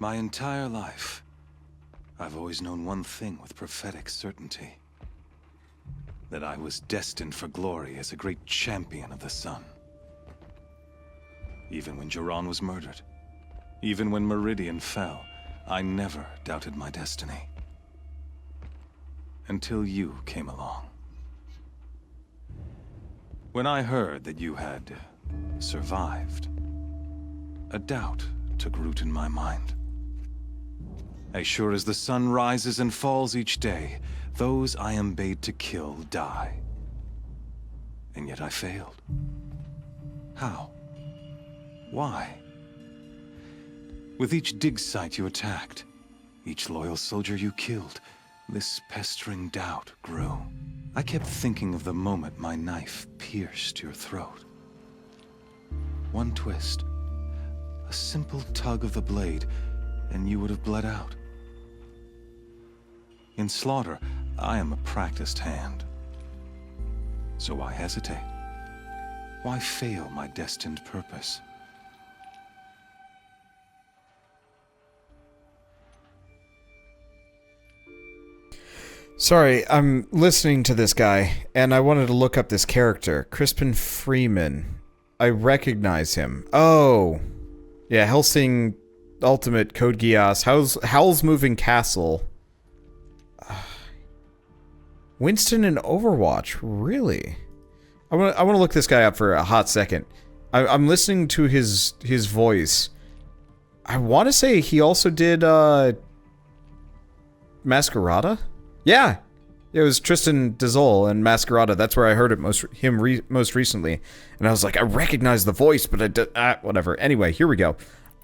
My entire life, I've always known one thing with prophetic certainty. That I was destined for glory as a great champion of the sun. Even when Jiran was murdered, even when Meridian fell, I never doubted my destiny. Until you came along. When I heard that you had survived, a doubt took root in my mind. As sure as the sun rises and falls each day, those I am bade to kill die. And yet I failed. How? Why? With each dig site you attacked, each loyal soldier you killed, this pestering doubt grew. I kept thinking of the moment my knife pierced your throat. One twist, a simple tug of the blade, and you would have bled out. In slaughter, I am a practiced hand. So why hesitate? Why fail my destined purpose? Sorry, I'm listening to this guy, and I wanted to look up this character, Crispin Freeman. I recognize him. Oh, yeah, Helsing Ultimate Code Geass, Howl's Moving Castle. Winston in Overwatch, really? I want to look this guy up for a hot second. I'm listening to his voice. I want to say he also did Masquerada? Yeah, it was Tristan Dezol and Masquerada. That's where I heard it most recently, and I was like, I recognize the voice, but I did whatever. Anyway, here we go.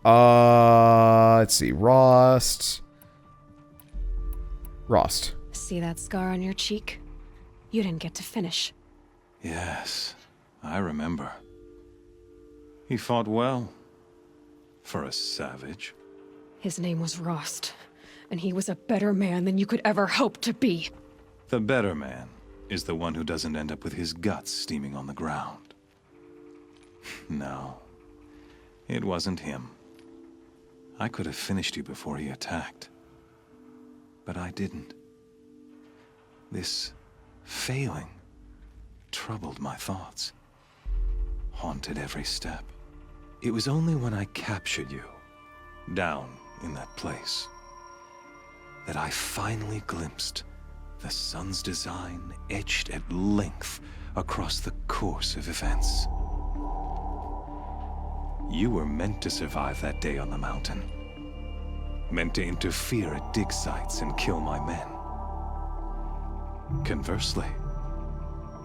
Let's see, Rost. See that scar on your cheek? You didn't get to finish. Yes, I remember. He fought well. For a savage. His name was Rost, and he was a better man than you could ever hope to be. The better man is the one who doesn't end up with his guts steaming on the ground. No, it wasn't him. I could have finished you before he attacked. But I didn't. This failing troubled my thoughts, haunted every step. It was only when I captured you, down in that place, that I finally glimpsed the sun's design etched at length across the course of events. You were meant to survive that day on the mountain. Meant to interfere at dig sites and kill my men. Conversely,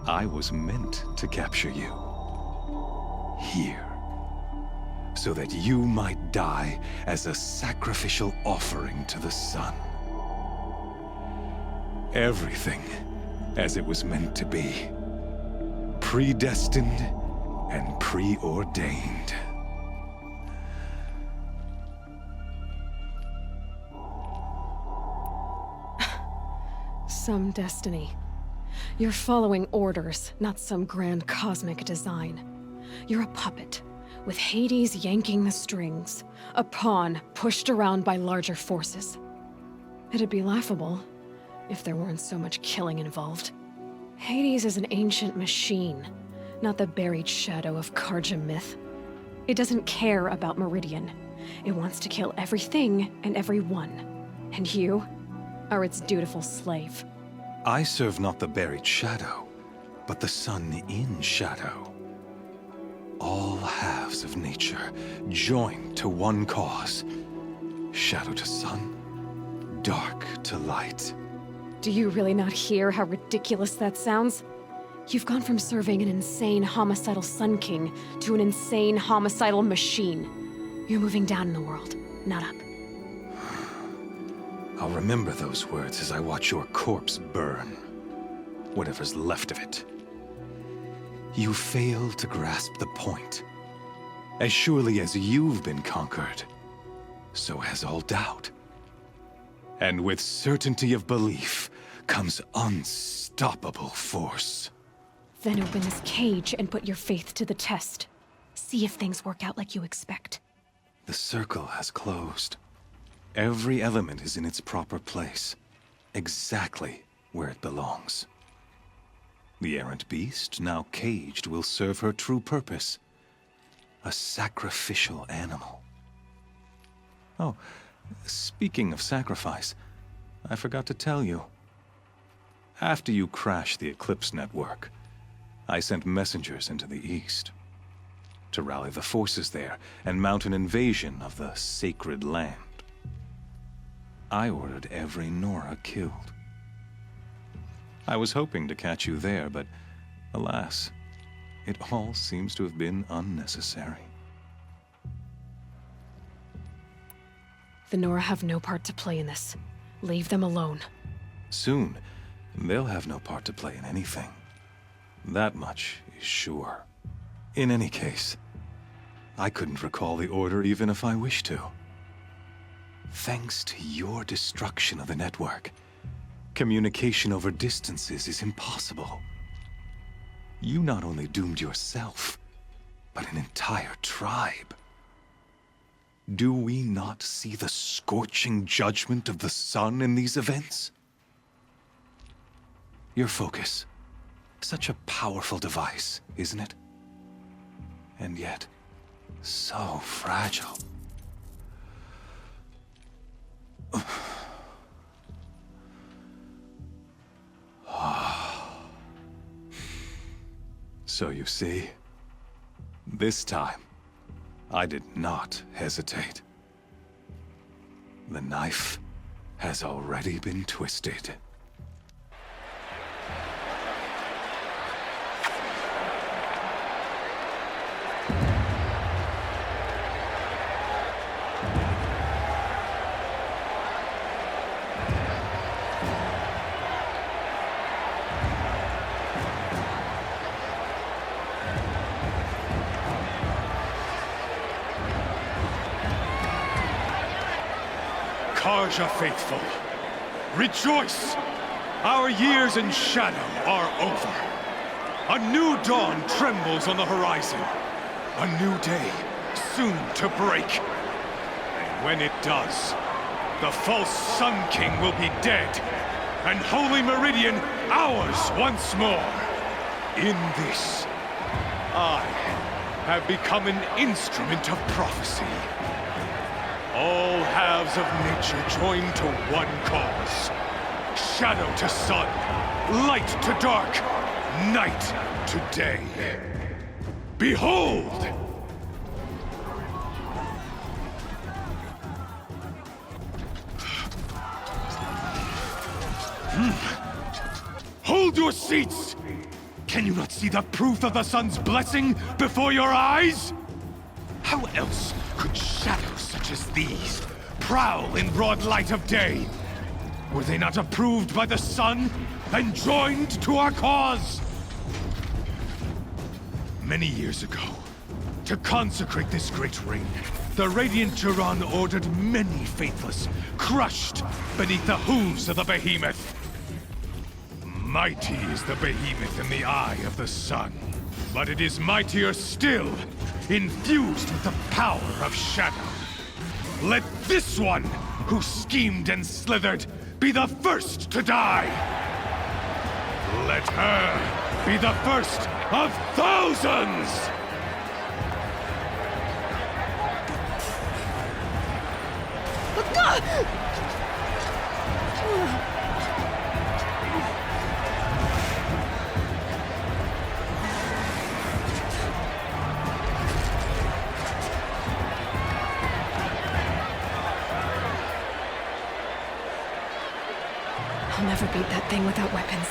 I was meant to capture you. Here. So that you might die as a sacrificial offering to the sun. Everything as it was meant to be. Predestined and preordained. Some destiny. You're following orders, not some grand cosmic design. You're a puppet, with Hades yanking the strings, a pawn pushed around by larger forces. It'd be laughable if there weren't so much killing involved. Hades is an ancient machine, not the buried shadow of Karja myth. It doesn't care about Meridian. It wants to kill everything and everyone. And you are its dutiful slave. I serve not the buried shadow, but the sun in shadow. All halves of nature joined to one cause. Shadow to sun, dark to light. Do you really not hear how ridiculous that sounds? You've gone from serving an insane homicidal Sun King to an insane homicidal machine. You're moving down in the world, not up. I'll remember those words as I watch your corpse burn. Whatever's left of it. You fail to grasp the point. As surely as you've been conquered, so has all doubt. And with certainty of belief comes unstoppable force. Then open this cage and put your faith to the test. See if things work out like you expect. The circle has closed. Every element is in its proper place, exactly where it belongs. The errant beast, now caged, will serve her true purpose. A sacrificial animal. Oh, speaking of sacrifice, I forgot to tell you. After you crashed the Eclipse network, I sent messengers into the east to rally the forces there and mount an invasion of the sacred land. I ordered every Nora killed. I was hoping to catch you there, but alas, it all seems to have been unnecessary. The Nora have no part to play in this. Leave them alone. Soon, they'll have no part to play in anything. That much is sure. In any case, I couldn't recall the order even if I wished to. Thanks to your destruction of the network, communication over distances is impossible. You not only doomed yourself, but an entire tribe. Do we not see the scorching judgment of the sun in these events? Your focus. Such a powerful device, isn't it? And yet, so fragile. So you see, this time, I did not hesitate. The knife has already been twisted. Karja faithful, rejoice! Our years in shadow are over. A new dawn trembles on the horizon. A new day soon to break. And when it does, the false Sun King will be dead, and Holy Meridian ours once more. In this, I have become an instrument of prophecy. All halves of nature join to one cause. Shadow to sun, light to dark, night to day. Behold! Hold your seats! Can you not see the proof of the sun's blessing before your eyes? How else could shadows such as these prowl in broad light of day? Were they not approved by the sun and joined to our cause? Many years ago, to consecrate this great ring, the Radiant Turan ordered many faithless, crushed beneath the hooves of the Behemoth. Mighty is the Behemoth in the eye of the sun, but it is mightier still, infused with the power of shadow. Let this one, who schemed and slithered, be the first to die! Let her be the first of thousands! I'll never beat that thing without weapons.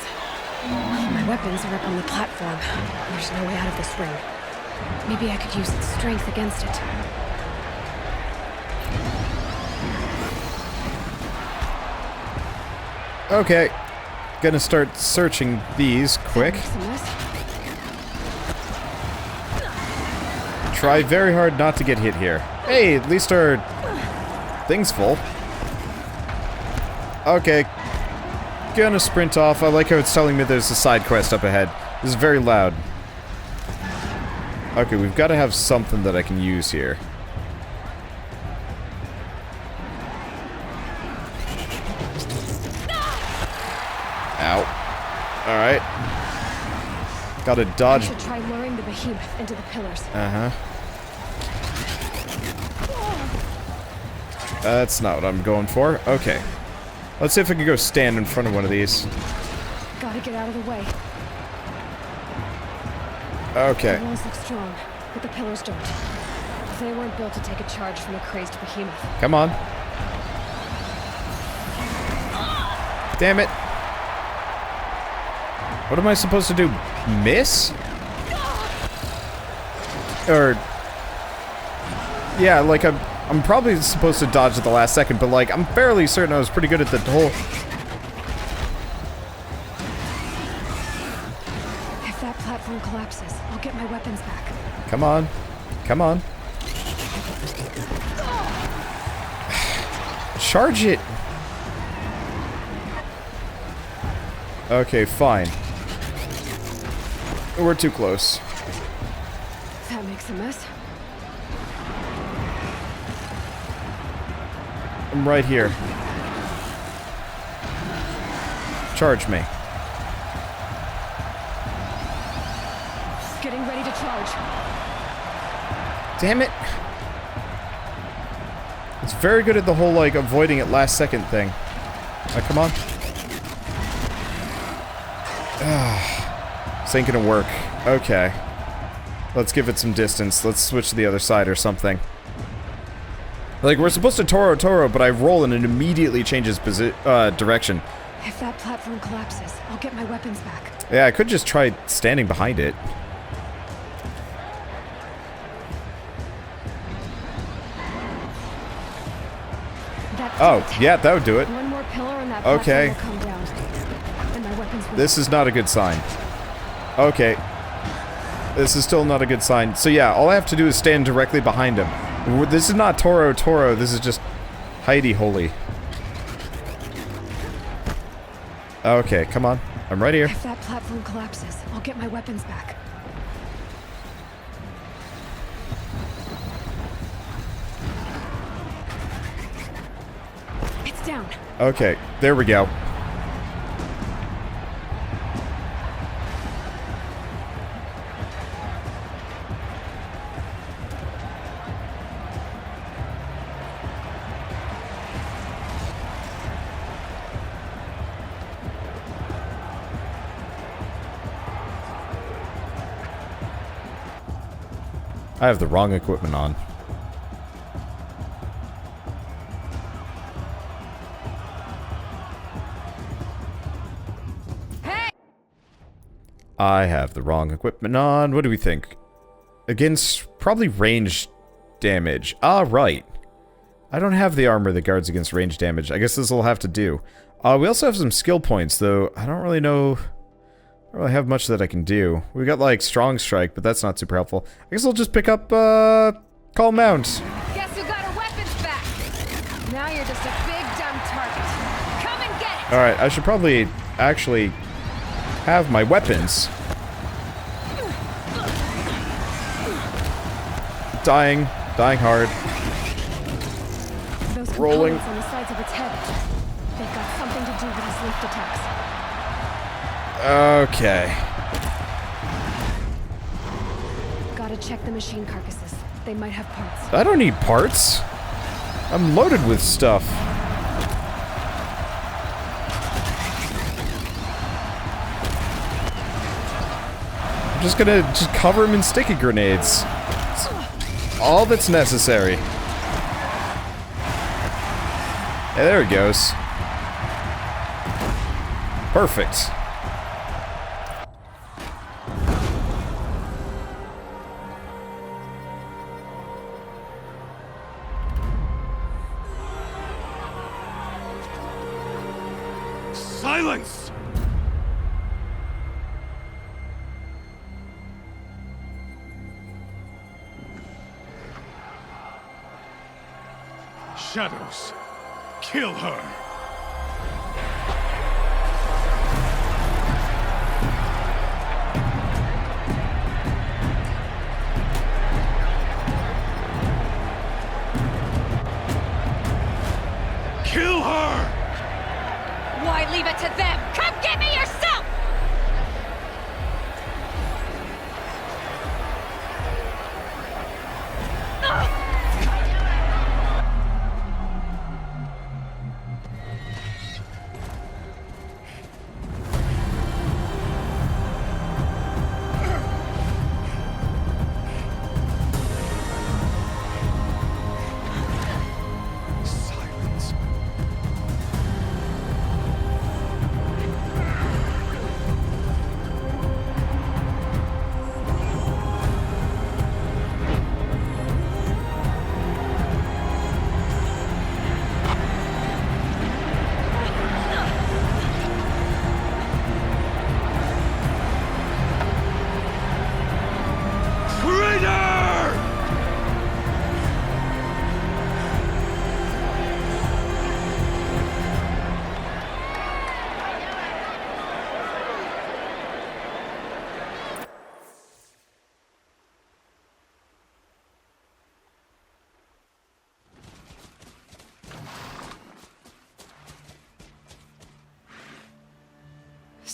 My weapons are up on the platform. There's no way out of this ring. Maybe I could use its strength against it. Okay. Gonna start searching these quick. Try very hard not to get hit here. Hey, at least our thing's full. Okay. Gonna sprint off. I like how it's telling me there's a side quest up ahead. This is very loud. Okay, we've got to have something that I can use here. Alright. Gotta I dodge. should try luring the behemoth into the pillars. Uh-huh. That's not what I'm going for. Okay. Let's see if I can go stand in front of one of these. Gotta get out of the way. Okay. The walls look strong, but the pillars don't. They weren't built to take a charge from a crazed behemoth. Come on. Damn it. What am I supposed to do? Miss? Or... Yeah, like I'm probably supposed to dodge at the last second, but like, I'm fairly certain I was pretty good at the whole... If that platform collapses, I'll get my weapons back. Come on. Come on. Charge it! Okay, fine. We're too close. That makes a mess. I'm right here. Charge me. Getting ready to charge. Damn it. It's very good at the whole, like, avoiding it last second thing. Come on. This ain't gonna work. Okay. Let's give it some distance. Let's switch to the other side or something. Like, we're supposed to Toro, but I roll and it immediately changes direction. If that platform collapses, I'll get my weapons back. Yeah, I could just try standing behind it. Oh, yeah, that would do it. One more pillar and that Okay. platform will come down. And my weapons will... This is not a good sign. Okay. This is still not a good sign. So yeah, all I have to do is stand directly behind him. This is not Toro, this is just Heidi Holy. Okay, come on. I'm right here. If that platform collapses, I'll get my weapons back. It's down. Okay, there we go. I have the wrong equipment on. Hey! I have the wrong equipment on. What do we think? Against probably range damage. Ah, right. I don't have the armor that guards against range damage. I guess this will have to do. We also have some skill points, though. I don't really know... I don't really have much that I can do. We got, like, Strong Strike, but that's not super helpful. I guess I'll just pick up, Calm Mount. Guess who got her weapons back? Now you're just a big dumb target. Come and get it! Alright, I should probably actually have my weapons. Dying. Dying hard. Those Rolling. components on the sides of its head. They've got something to do with his lift attacks. Okay. Gotta check the machine carcasses. They might have parts. I don't need parts. I'm loaded with stuff. I'm just gonna cover him in sticky grenades. It's all that's necessary. Yeah, there it goes. Perfect. Silence! Shadows, kill her! Kill her! Why leave it to them? Come get me yourself!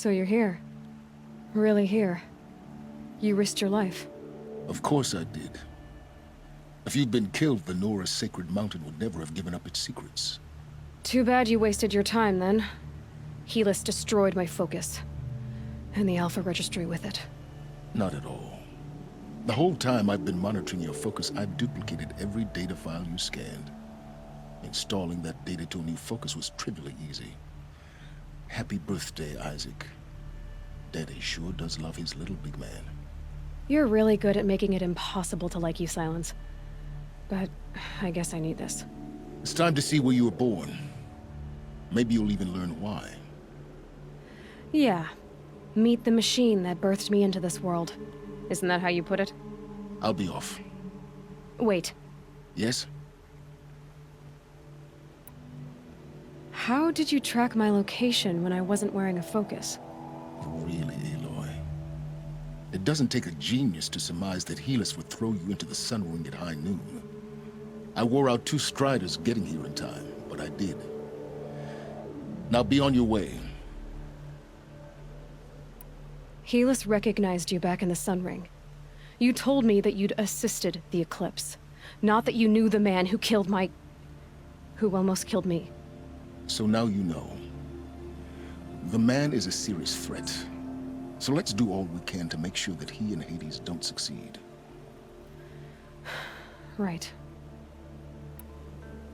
So you're here. Really here. You risked your life. Of course I did. If you'd been killed, the Nora Sacred Mountain would never have given up its secrets. Too bad you wasted your time, then. Helis destroyed my focus. And the Alpha Registry with it. Not at all. The whole time I've been monitoring your focus, I've duplicated every data file you scanned. Installing that data to a new focus was trivially easy. Happy birthday, Isaac. Daddy sure does love his little big man. You're really good at making it impossible to like you, Silence. But I guess I need this. It's time to see where you were born. Maybe you'll even learn why. Yeah. Meet the machine that birthed me into this world. Isn't that how you put it? I'll be off. Wait. Yes? How did you track my location when I wasn't wearing a focus? Really, Aloy? It doesn't take a genius to surmise that Helis would throw you into the sun ring at high noon. I wore out 2 striders getting here in time, but I did. Now be on your way. Helis recognized you back in the Sun Ring. You told me that you'd assisted the Eclipse. Not that you knew the man who killed my... who almost killed me. So now you know. The man is a serious threat. So let's do all we can to make sure that he and Hades don't succeed. Right.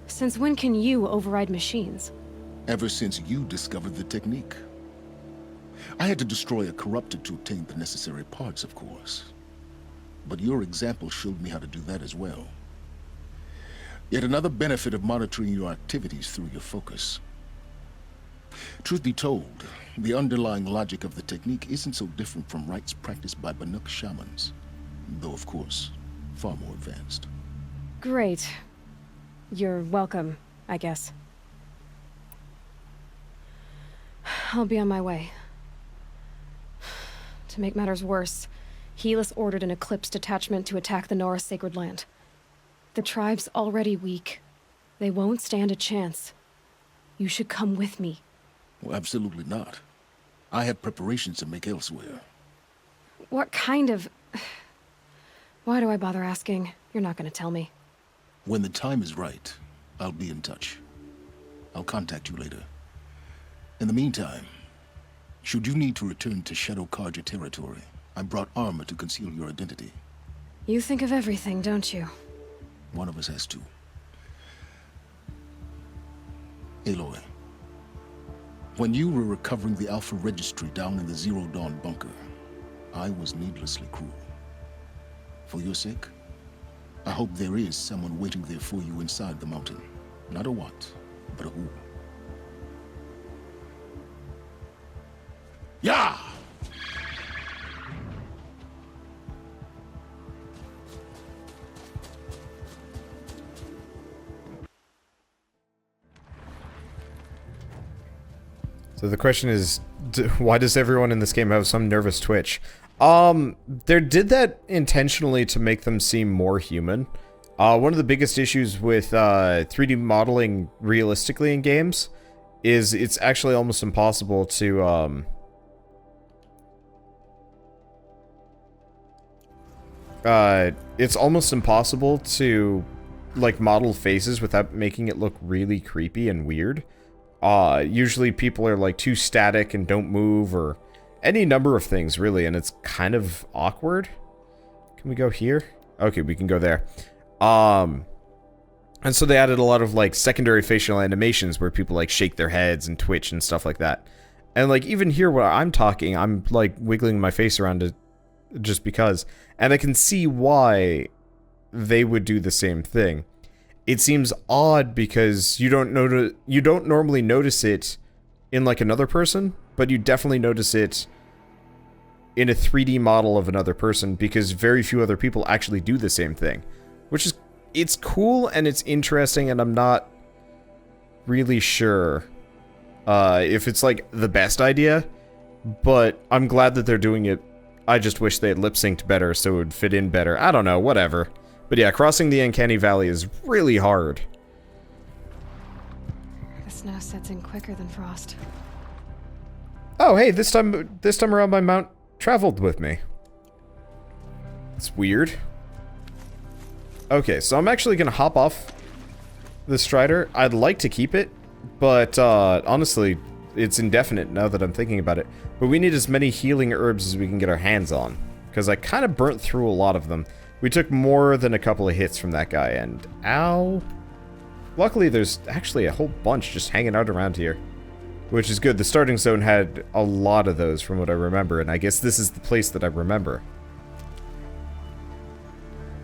Since when can you override machines? Ever since you discovered the technique. I had to destroy a corrupted to obtain the necessary parts, of course. But your example showed me how to do that as well. Yet another benefit of monitoring your activities through your focus. Truth be told, the underlying logic of the technique isn't so different from rites practiced by Banuk shamans. Though, of course, far more advanced. Great. You're welcome, I guess. I'll be on my way. To make matters worse, Helis ordered an Eclipse detachment to attack the Nora Sacred Land. The tribe's already weak. They won't stand a chance. You should come with me. Well, absolutely not. I have preparations to make elsewhere. What kind of... Why do I bother asking? You're not gonna tell me. When the time is right, I'll be in touch. I'll contact you later. In the meantime, should you need to return to Shadow Karja territory, I brought armor to conceal your identity. You think of everything, don't you? One of us has to. Aloy, when you were recovering the Alpha Registry down in the Zero Dawn bunker, I was needlessly cruel. For your sake, I hope there is someone waiting there for you inside the mountain. Not a what, but a who. Yeah! So the question is, why does everyone in this game have some nervous twitch? They did that intentionally to make them seem more human. One of the biggest issues with 3D modeling realistically in games is it's actually almost impossible to like model faces without making it look really creepy and weird. Usually people are like too static and don't move, or any number of things really, and it's kind of awkward. Can we go here? Okay, we can go there. And so they added a lot of like secondary facial animations where people like shake their heads and twitch and stuff like that. And like even here where I'm talking, I'm like wiggling my face around it just because, and I can see why they would do the same thing. It seems odd because you don't normally notice it in like another person, but you definitely notice it in a 3D model of another person because very few other people actually do the same thing, which is, it's cool and it's interesting, and I'm not really sure if it's like the best idea, but I'm glad that they're doing it. I just wish they had lip synced better so it would fit in better. I don't know, whatever. But yeah, crossing the Uncanny Valley is really hard. The snow sets in quicker than frost. Oh, hey, this time around my mount traveled with me. It's weird. Okay, so I'm actually gonna hop off the Strider. I'd like to keep it, but honestly, it's indefinite now that I'm thinking about it. But we need as many healing herbs as we can get our hands on, because I kind of burnt through a lot of them. We took more than a couple of hits from that guy, and ow. Luckily, there's actually a whole bunch just hanging out around here, which is good. The starting zone had a lot of those from what I remember, and I guess this is the place that I remember.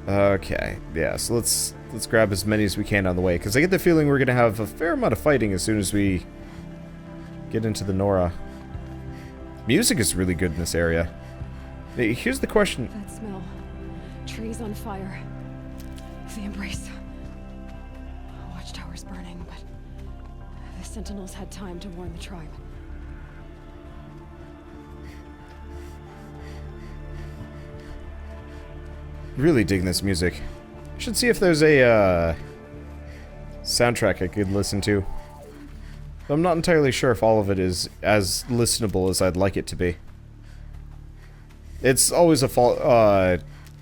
Okay, yeah, so let's grab as many as we can on the way, because I get the feeling we're gonna have a fair amount of fighting as soon as we get into the Nora. Music is really good in this area. Hey, here's the question. That smell. Trees on fire. The embrace. Watchtower's burning, but the sentinels had time to warn the tribe. Really digging this music. Should see if there's a soundtrack I could listen to. I'm not entirely sure if all of it is as listenable as I'd like it to be. It's always a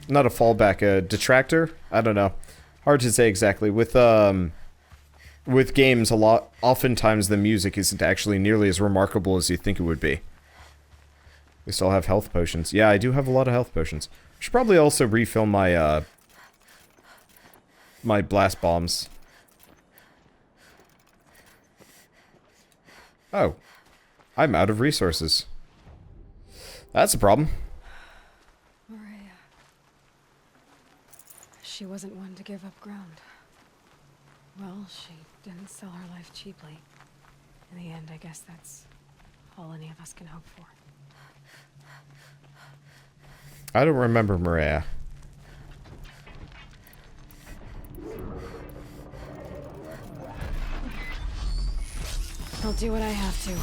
not a fallback, a detractor. I don't know. Hard to say exactly. With games, oftentimes the music isn't actually nearly as remarkable as you think it would be. We still have health potions. Yeah, I do have a lot of health potions. Should probably also refill my my blast bombs. Oh, I'm out of resources. That's a problem. Maria. She wasn't one to give up ground. Well, she didn't sell her life cheaply. In the end, I guess that's all any of us can hope for. I don't remember Maria. I'll do what I have to.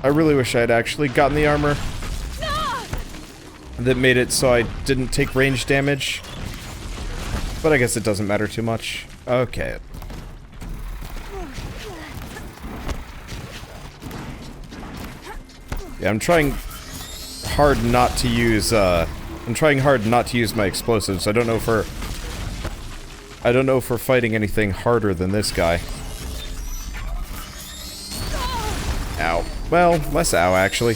I really wish I had actually gotten the armor that made it so I didn't take range damage. But I guess it doesn't matter too much. Okay. Yeah, I'm trying hard not to use my explosives. I don't know if we're fighting anything harder than this guy. Ow. Well, less ow, actually.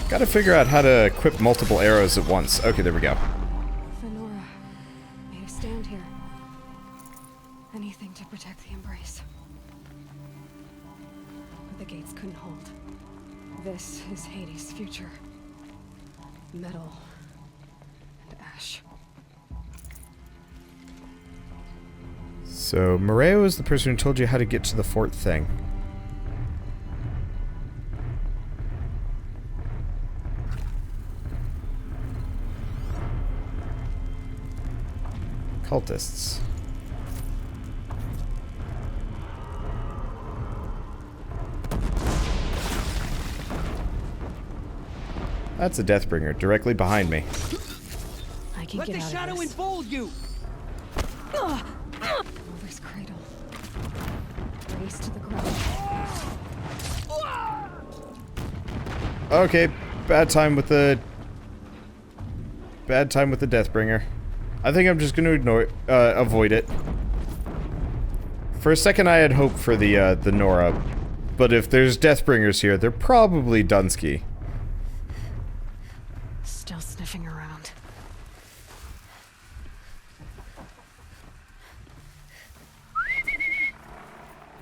Gotta figure out how to equip multiple arrows at once. Okay, there we go. Nora made a stand here. Anything to protect the embrace. But the gates couldn't hold. This is Hades' future. Metal and ash. So, Moreo is the person who told you how to get to the fort thing. Cultists. That's a Deathbringer directly behind me. I can Let get the out shadow of this. enfold you! Mother's cradle. Race to the ground. Okay, bad time with the Deathbringer. I think I'm just gonna avoid it. For a second I had hope for the Nora, but if there's Deathbringers here, they're probably Dunsky. Still sniffing around.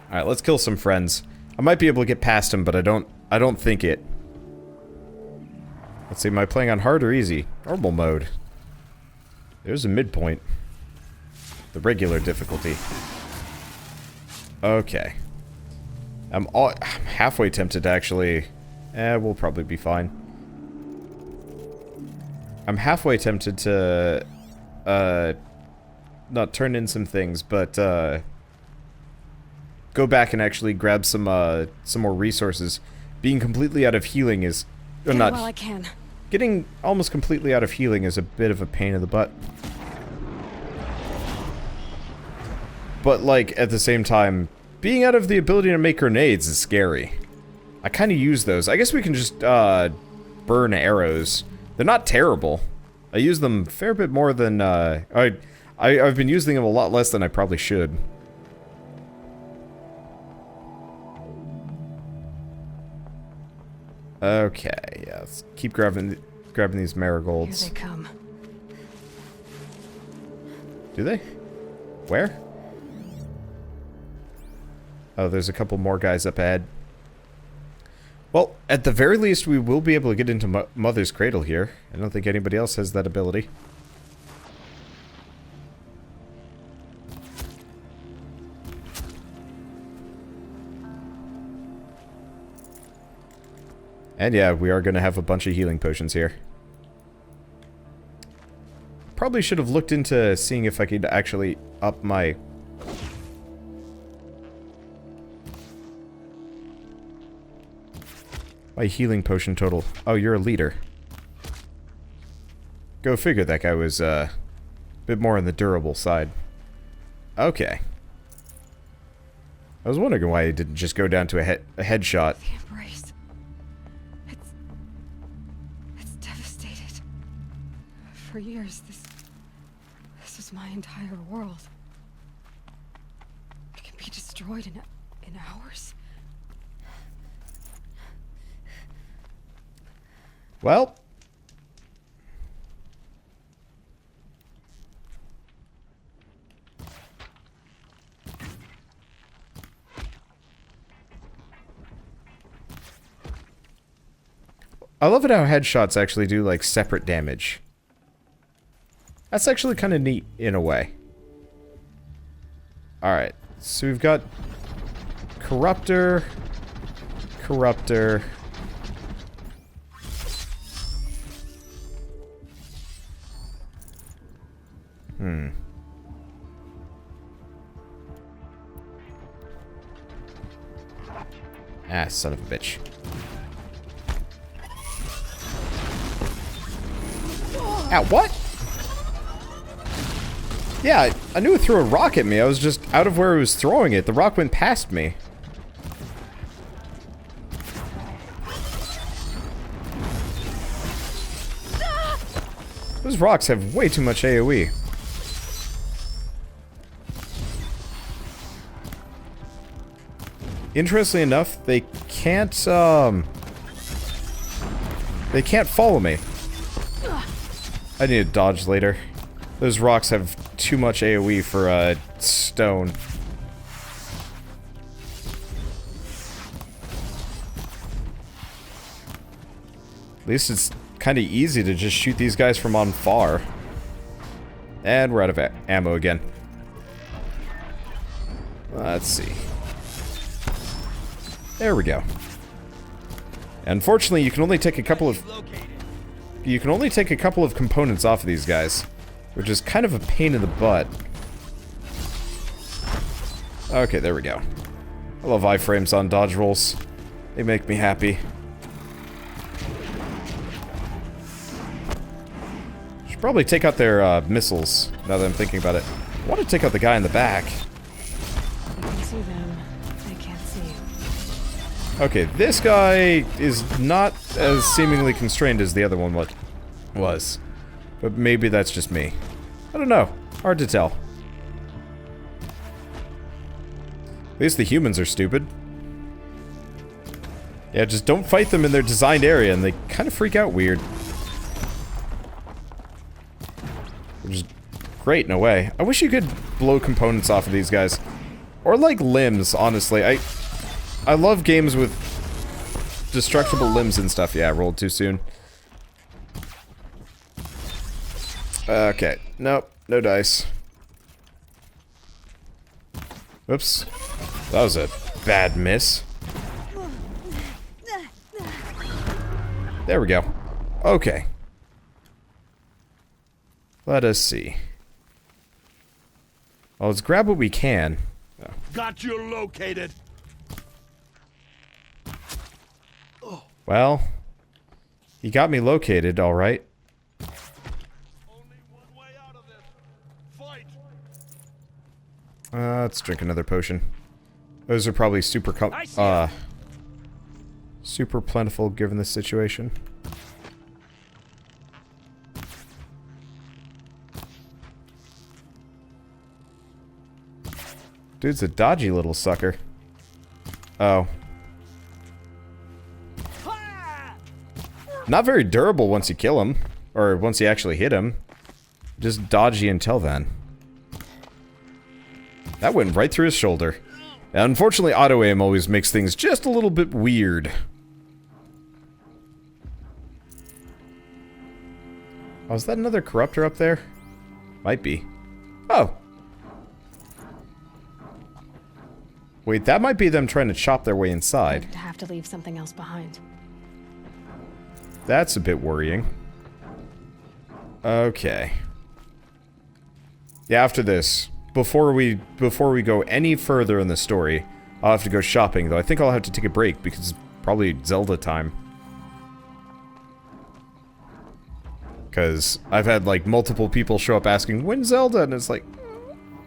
Alright, let's kill some friends. I might be able to get past him, but I don't think it. Let's see, am I playing on hard or easy? Normal mode. There's a midpoint. The regular difficulty. Okay. I'm halfway tempted to actually... we'll probably be fine. I'm halfway tempted to... not turn in some things, but, go back and actually grab some more resources. Being completely out of healing is... Or Get not... while I can. Getting almost completely out of healing is a bit of a pain in the butt. But, like, at the same time, being out of the ability to make grenades is scary. I kind of use those. I guess we can just, burn arrows. They're not terrible. I use them a fair bit more than, I've been using them a lot less than I probably should. Okay, yeah, let's keep grabbing these marigolds. Here they come. Do they? Where? Oh, there's a couple more guys up ahead. Well, at the very least, we will be able to get into Mother's Cradle here. I don't think anybody else has that ability. And yeah, we are going to have a bunch of healing potions here. Probably should have looked into seeing if I could actually up my... my healing potion total. Oh, you're a leader. Go figure, that guy was a bit more on the durable side. Okay. I was wondering why he didn't just go down to a headshot. The embrace. It's devastated. For years, this was my entire world. It can be destroyed in hours. Well. I love it how headshots actually do, like, separate damage. That's actually kind of neat, in a way. Alright, so we've got... Corruptor... Corruptor... Ah, son of a bitch. Ow, what? Yeah, I knew it threw a rock at me. I was just out of where it was throwing it. The rock went past me. Those rocks have way too much AoE. Interestingly enough, they can't follow me. I need to dodge later. Those rocks have too much AoE for stone. At least it's kind of easy to just shoot these guys from on far. And we're out of ammo again. Let's see. There we go. Unfortunately, you can only take a couple of... You can only take a couple of components off of these guys, which is kind of a pain in the butt. Okay, there we go. I love iframes on dodge rolls. They make me happy. Should probably take out their missiles, now that I'm thinking about it. I want to take out the guy in the back. You can see them. They can't see you. Okay, this guy is not as seemingly constrained as the other one was. But maybe that's just me. I don't know. Hard to tell. At least the humans are stupid. Yeah, just don't fight them in their designed area, and they kind of freak out weird. Which is great in a way. I wish you could blow components off of these guys. Or like limbs, honestly. I love games with destructible limbs and stuff. Yeah, I rolled too soon. Okay. Nope. No dice. Oops. That was a bad miss. There we go. Okay. Let us see. Well, let's grab what we can. Got you located. Well, he got me located, all right. Only one way out of this. Fight. Let's drink another potion. Those are probably super super plentiful given the situation. Dude's a dodgy little sucker. Oh. Not very durable once you kill him. Or once you actually hit him. Just dodgy until then. That went right through his shoulder. Now, unfortunately, auto-aim always makes things just a little bit weird. Oh, is that another corruptor up there? Might be. Oh. Wait, that might be them trying to chop their way inside. To have to leave something else behind. That's a bit worrying. Okay. Yeah, after this, before we go any further in the story, I'll have to go shopping, though I think I'll have to take a break because it's probably Zelda time. Because I've had, like, multiple people show up asking, when's Zelda? And it's like,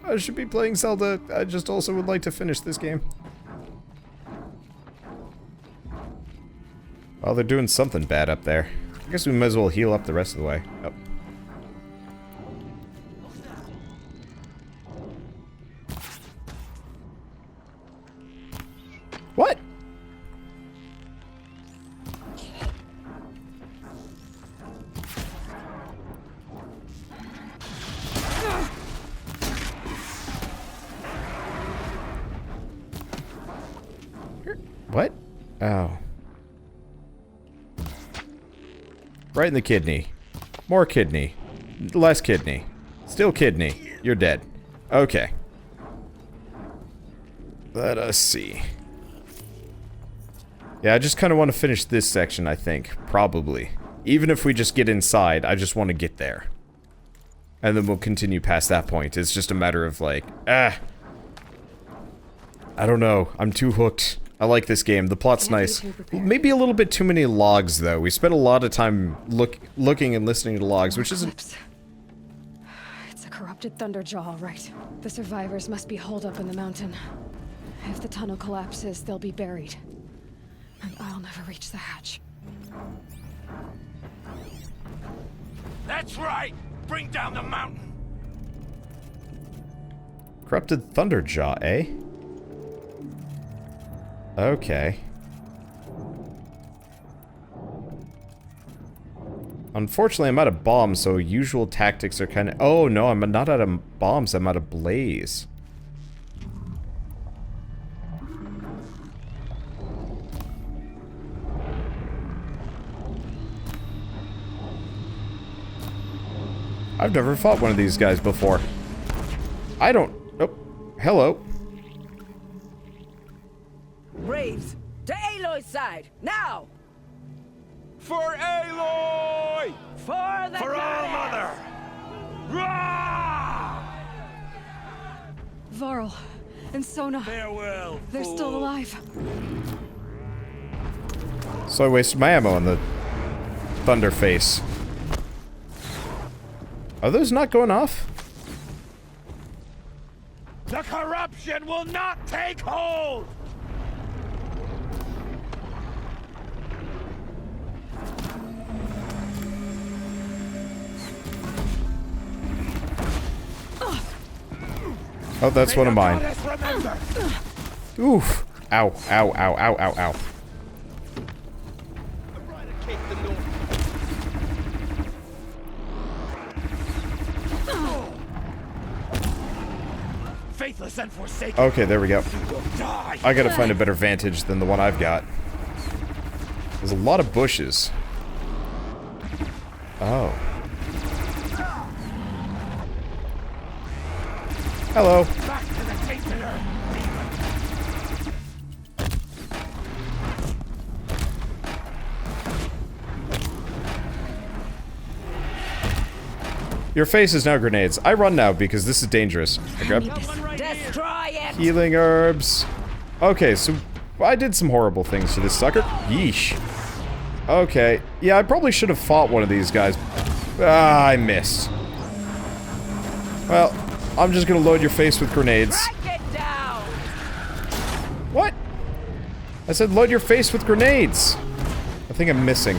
I should be playing Zelda. I just also would like to finish this game. Well, they're doing something bad up there. I guess we might as well heal up the rest of the way. Oh. What? What? Oh. Right in the kidney. More kidney. Less kidney. Still kidney. You're dead. Okay. Let us see. Yeah, I just kind of want to finish this section, I think. Probably. Even if we just get inside, I just want to get there. And then we'll continue past that point. It's just a matter of like, I don't know. I'm too hooked. I like this game. The plot's nice. Maybe a little bit too many logs, though. We spent a lot of time looking and listening to logs, which isn't... It's a corrupted Thunderjaw, all right. The survivors must be holed up in the mountain. If the tunnel collapses, they'll be buried. And I'll never reach the hatch. That's right. Bring down the mountain. Corrupted Thunderjaw, eh? Okay. Unfortunately, I'm out of bombs, so usual tactics are kind of... Oh, no, I'm not out of bombs. I'm out of blaze. I've never fought one of these guys before. I don't... Oh, hello. Braves, to Aloy's side, now! For Aloy! For the For our mother! Rah! Varl and Sona, Farewell, they're fool. still alive. So I wasted my ammo on the Thunderface. Are those not going off? The corruption will not take hold! Oh, that's one of mine. Remember. Oof. Ow, ow, ow, ow, ow, ow. Faithless and forsaken. Okay, there we go. You will die. I gotta find a better vantage than the one I've got. There's a lot of bushes. Oh. Hello. Back to the tainted earth. Your face is now grenades. I run now because this is dangerous. I grab Destroy it! healing herbs. Okay, so I did some horrible things to this sucker. Yeesh. Okay. Yeah, I probably should have fought one of these guys. Ah, I missed. Well, I'm just gonna load your face with grenades. Strike it down! What? I said load your face with grenades. I think I'm missing.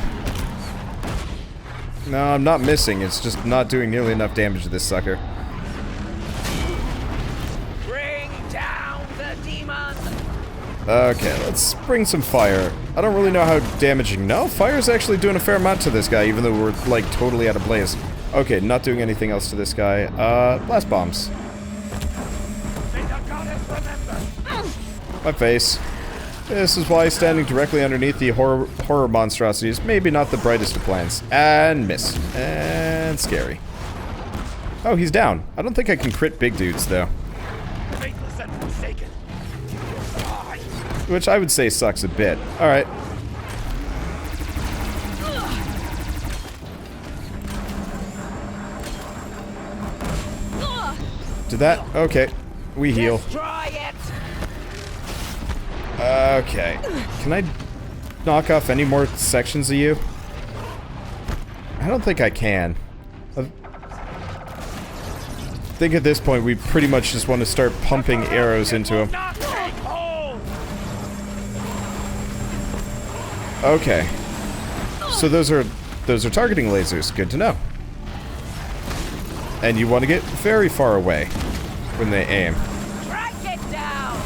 No, I'm not missing. It's just not doing nearly enough damage to this sucker. Bring down the demon! Okay, let's bring some fire. I don't really know how damaging. No, fire's actually doing a fair amount to this guy, even though we're, like, totally out of blaze. Okay, not doing anything else to this guy. Blast bombs. My face. This is why standing directly underneath the horror monstrosities maybe not the brightest of plans. And miss. And scary. Oh, he's down. I don't think I can crit big dudes, though. Which I would say sucks a bit. Alright. Did that? Okay. We heal. Destroy it! Okay. Can I knock off any more sections of you? I don't think I can. I think at this point we pretty much just want to start pumping arrows into him. Okay. So those are targeting lasers. Good to know. And you want to get very far away when they aim. Strike it down!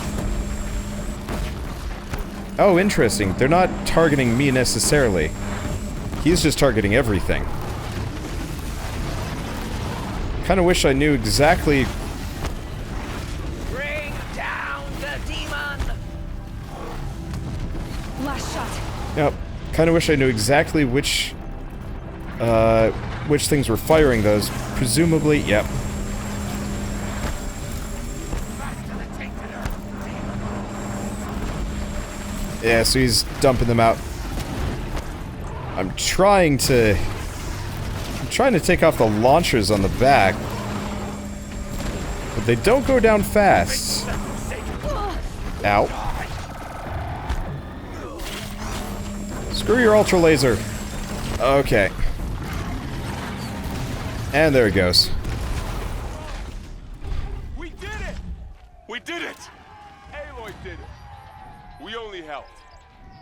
Oh, interesting. They're not targeting me necessarily. He's just targeting everything. Kind of wish I knew exactly. Bring down the demon! Last shot. Yep. Kind of wish I knew exactly which things were firing those. Presumably, yep. Yeah, so he's dumping them out. I'm trying to take off the launchers on the back. But they don't go down fast. Ow. Screw your ultra laser. Okay. And there it goes. We did it! We did it! Aloy did it. We only helped.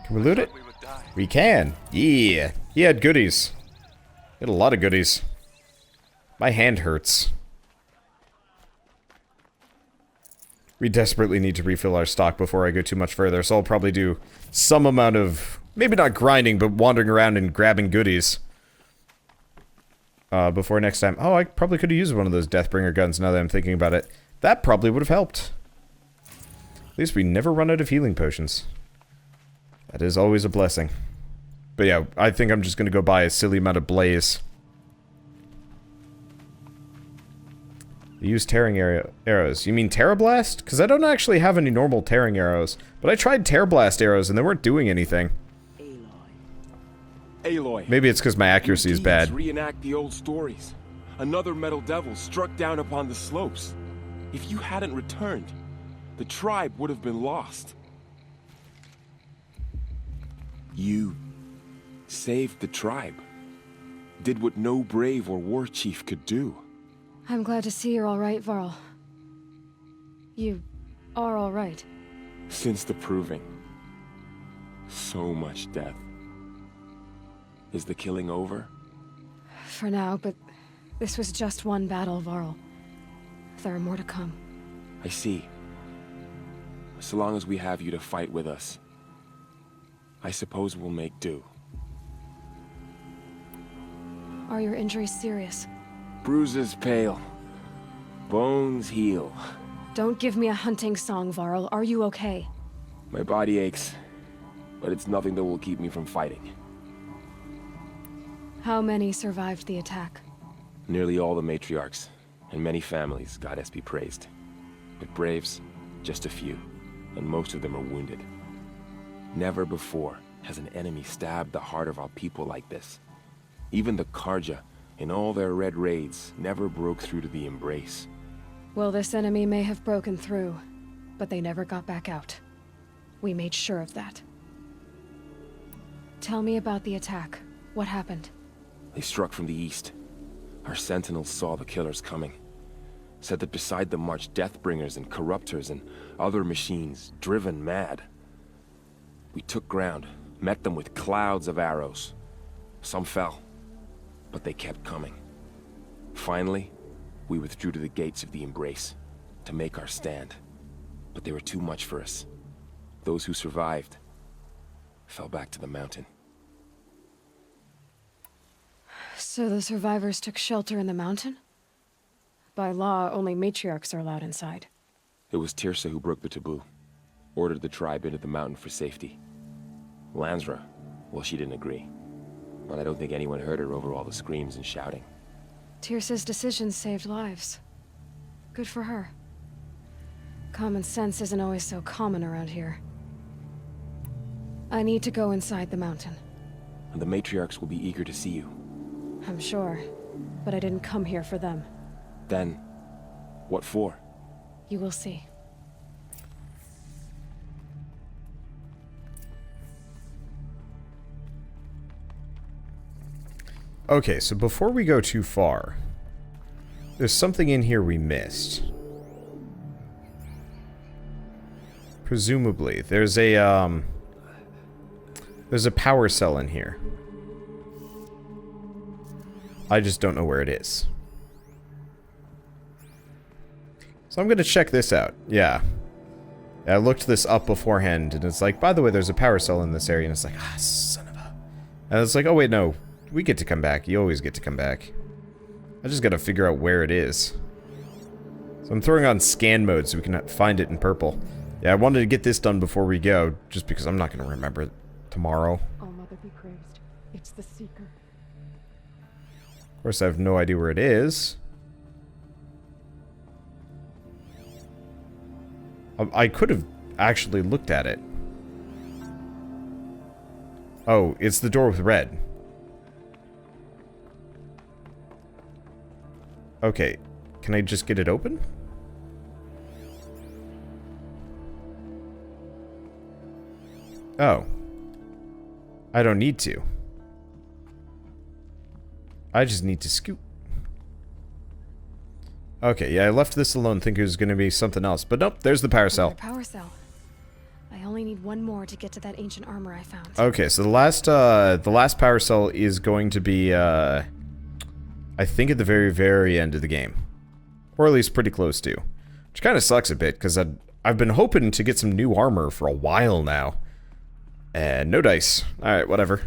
Can we loot it? We would die. We can. Yeah. He had goodies. He had a lot of goodies. My hand hurts. We desperately need to refill our stock before I go too much further, so I'll probably do some amount of, maybe not grinding, but wandering around and grabbing goodies. Before next time. Oh, I probably could have used one of those Deathbringer guns now that I'm thinking about it. That probably would have helped. At least we never run out of healing potions. That is always a blessing. But yeah, I think I'm just going to go buy a silly amount of blaze. Use tearing arrows. You mean Terrablast? Because I don't actually have any normal tearing arrows. But I tried Terrablast arrows and they weren't doing anything. Aloy. Maybe it's because my accuracy is bad. Reenact the old stories. Another metal devil struck down upon the slopes. If you hadn't returned, the tribe would have been lost. You saved the tribe. Did what no brave or war chief could do. I'm glad to see you're all right, Varl. You are all right. Since the proving. So much death. Is the killing over? For now, but this was just one battle, Varl. There are more to come. I see. So long as we have you to fight with us, I suppose we'll make do. Are your injuries serious? Bruises pale. Bones heal. Don't give me a hunting song, Varl. Are you okay? My body aches, but it's nothing that will keep me from fighting. How many survived the attack? Nearly all the matriarchs, and many families, goddess be praised. But braves, just a few, and most of them are wounded. Never before has an enemy stabbed the heart of our people like this. Even the Karja, in all their red raids, never broke through to the Embrace. Well, this enemy may have broken through, but they never got back out. We made sure of that. Tell me about the attack. What happened? They struck from the east. Our sentinels saw the killers coming. Said that beside them marched Deathbringers and Corruptors and other machines, driven mad. We took ground, met them with clouds of arrows. Some fell, but they kept coming. Finally, we withdrew to the gates of the Embrace to make our stand. But they were too much for us. Those who survived fell back to the mountain. So the survivors took shelter in the mountain? By law, only matriarchs are allowed inside. It was Tirsa who broke the taboo. Ordered the tribe into the mountain for safety. Lansra, well, she didn't agree. But I don't think anyone heard her over all the screams and shouting. Tirsa's decision saved lives. Good for her. Common sense isn't always so common around here. I need to go inside the mountain. And the matriarchs will be eager to see you. I'm sure, but I didn't come here for them. Then, what for? You will see. Okay, so before we go too far, there's something in here we missed. Presumably, there's a power cell in here. I just don't know where it is. So I'm gonna check this out. Yeah. I looked this up beforehand, and it's like, by the way, there's a power cell in this area, and it's like, ah, son of a... And it's like, oh wait, no. We get to come back. You always get to come back. I just gotta figure out where it is. So I'm throwing on scan mode so we can find it in purple. Yeah, I wanted to get this done before we go, just because I'm not gonna remember it tomorrow. Oh, Mother be praised. It's the Seeker. Of course, I have no idea where it is. I could have actually looked at it. Oh, it's the door with red. Okay, can I just get it open? Oh. I don't need to. I just need to scoot. Okay, yeah, I left this alone thinking it was going to be something else. But nope, there's the power cell. Another power cell. I only need one more to get to that ancient armor I found. Okay, so the last power cell is going to be, I think at the very, very end of the game. Or at least pretty close to. Which kind of sucks a bit, because I've been hoping to get some new armor for a while now. And no dice. Alright, whatever.